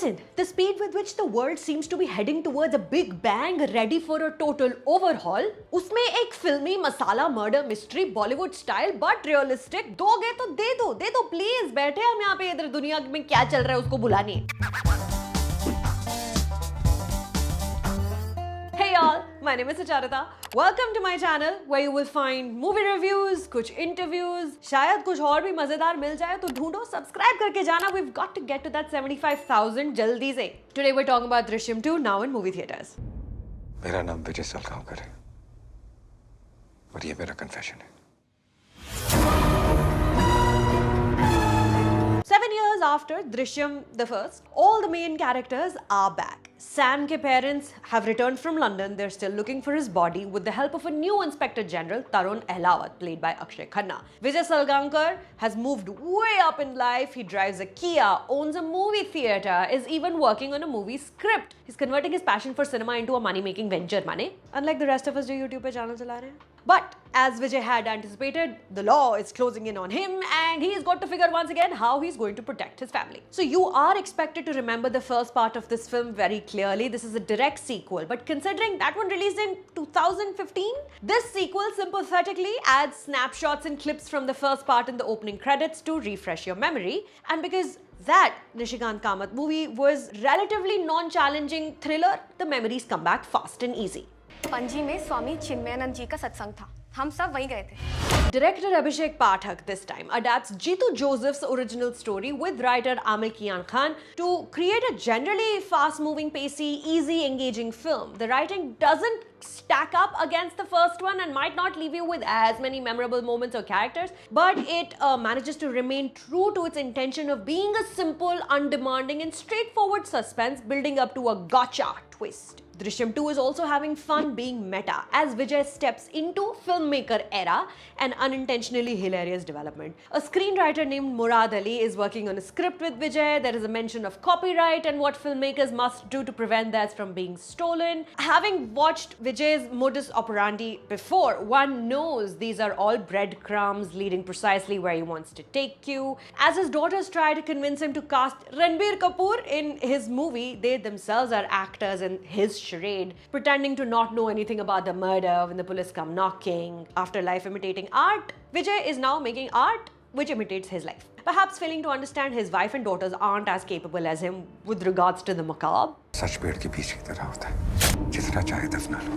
Listen, the speed with which the world seems to be heading towards a big bang ready for a total overhaul, उसमें एक फिल्मी masala murder mystery Bollywood style but realistic दोगे तो दे दो please. बैठे हम यहाँ पे, इधर दुनिया में क्या चल रहा है उसको बुलाने। Hey y'all, my name is Sucharita. Welcome to my channel where you will find movie reviews, कुछ interviews, शायद कुछ और भी मजेदार मिल जाए तो ढूंढो, सब्सक्राइब करके जाना। We've got to get to that 75,000 जल्दी से। Today we're talking about Drishyam 2 now in movie theaters. मेरा नाम विजय सलगांवकर है और ये मेरा कन्फेशन है। 7 years after Drishyam the first, all the main characters are back. Sam के parents have returned from London. They're still looking for his body with the help of a new Inspector General, Tarun Ehlawat, played by Akshay Khanna. Vijay Salgaonkar has moved way up in life. He drives a Kia, owns a movie theatre, is even working on a movie script. He's converting his passion for cinema into a money-making venture, माने, unlike the rest of us जो YouTube पे channel चला रहे हैं. But as Vijay had anticipated, the law is closing in on him and he's got to figure once again how he's going to protect his family. So you are expected to remember the first part of this film very clearly. This is a direct sequel, but considering that one released in 2015, this sequel sympathetically adds snapshots and clips from the first part in the opening credits to refresh your memory. And because that Nishikant Kamath movie was relatively non-challenging thriller, the memories come back fast and easy. Panaji में स्वामी चिन्मयानंद जी का सत्संग था, हम सब वहीं गए थे। Director Abhishek Pathak this time adapts Jeetu Joseph's original story with writer Amir Kian Khan to create a generally fast-moving, pacey, easy, engaging film. The writing doesn't stack up against the first one and might not leave you with as many memorable moments or characters, but it manages to remain true to its intention of being a simple, undemanding and straightforward suspense building up to a gotcha twist. Drishyam 2 is also having fun being meta as Vijay steps into filmmaker era, an unintentionally hilarious development. A screenwriter named Murad Ali is working on a script with Vijay. There is a mention of copyright and what filmmakers must do to prevent that from being stolen. Having watched Vijay's modus operandi before, one knows these are all breadcrumbs leading precisely where he wants to take you. As his daughters try to convince him to cast Ranbir Kapoor in his movie, they themselves are actors in his charade, pretending to not know anything about the murder when the police come knocking. After life imitating art, Vijay is now making art which imitates his life. Perhaps failing to understand his wife and daughters aren't as capable as him with regards to the macabre. सच पेड़ के पीछे की तरह होता है, जितना चाहे दफना लो,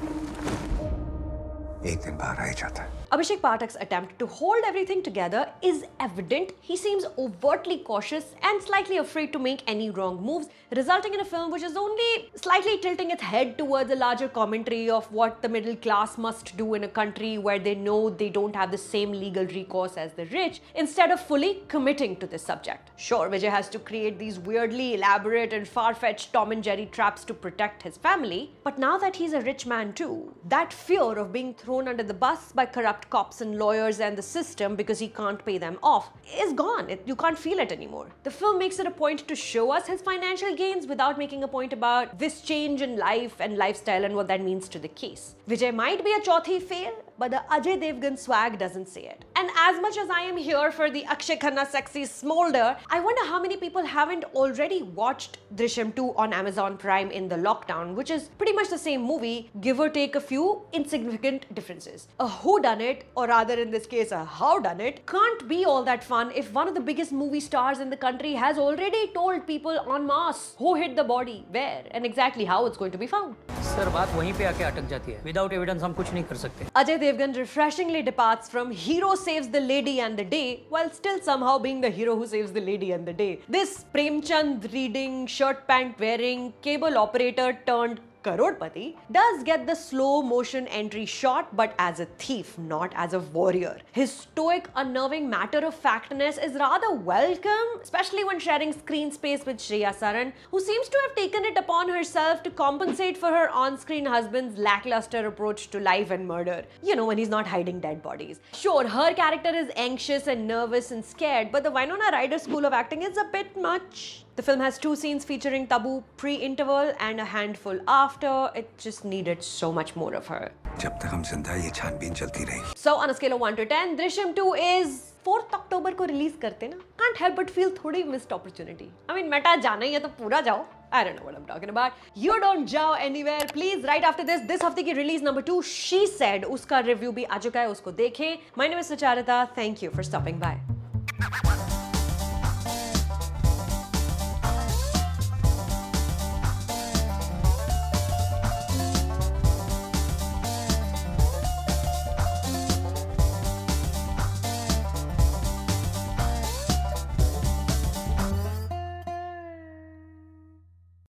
एक दिन बाहर आ ही जाता है। Abhishek Pathak's attempt to hold everything together is evident. He seems overtly cautious and slightly afraid to make any wrong moves, resulting in a film which is only slightly tilting its head towards a larger commentary of what the middle class must do in a country where they know they don't have the same legal recourse as the rich, instead of fully committing to this subject. Sure, Vijay has to create these weirdly elaborate and far-fetched Tom and Jerry traps to protect his family, but now that he's a rich man too, that fear of being thrown under the bus by corrupt cops and lawyers and the system because he can't pay them off is gone. You can't feel it anymore. The film makes it a point to show us his financial gains without making a point about this change in life and lifestyle and what that means to the case. Vijay might be a chauthi fail, but the Ajay Devgan swag doesn't say it. And as much as I am here for the Akshay Khanna sexy smolder, I wonder how many people haven't already watched Drishyam 2 on Amazon Prime in the lockdown, which is pretty much the same movie, give or take a few insignificant differences. A whodunit, or rather in this case a howdunit, can't be all that fun if one of the biggest movie stars in the country has already told people en masse who hid the body, where, and exactly how it's going to be found. Sir बात वहीं पे आके अटक जाती है। Without evidence हम कुछ नहीं कर सकते। Ajay Devgan refreshingly departs from hero saves the lady and the day while still somehow being the hero who saves the lady and the day. This Premchand reading, shirt pant wearing, cable operator turned Karodpati does get the slow motion entry shot, but as a thief, not as a warrior. His stoic, unnerving matter-of-factness is rather welcome, especially when sharing screen space with Shreya Saran, who seems to have taken it upon herself to compensate for her on-screen husband's lackluster approach to life and murder. You know, when he's not hiding dead bodies. Sure, her character is anxious and nervous and scared, but the Winona Ryder school of acting is a bit much. The film has 2 scenes featuring Tabu pre-interval and a handful after. It just needed so much more of her. जब तक हम जिंदा ये छानबीन चलती रही। So on a scale of 1 to 10, Drishyam 2 is 4 अक्टूबर को release करते ना, can't help but feel थोड़ी missed opportunity. I mean, Meta जाना ही है तो पूरा जाओ। I don't know what I'm talking about. You don't जाओ anywhere. Please, right after this हफ्ते की रिलीज नंबर 2 She Said, उसका रिव्यू भी आ चुका है, उसको देखें। My name is Sucharita. Thank you for stopping by.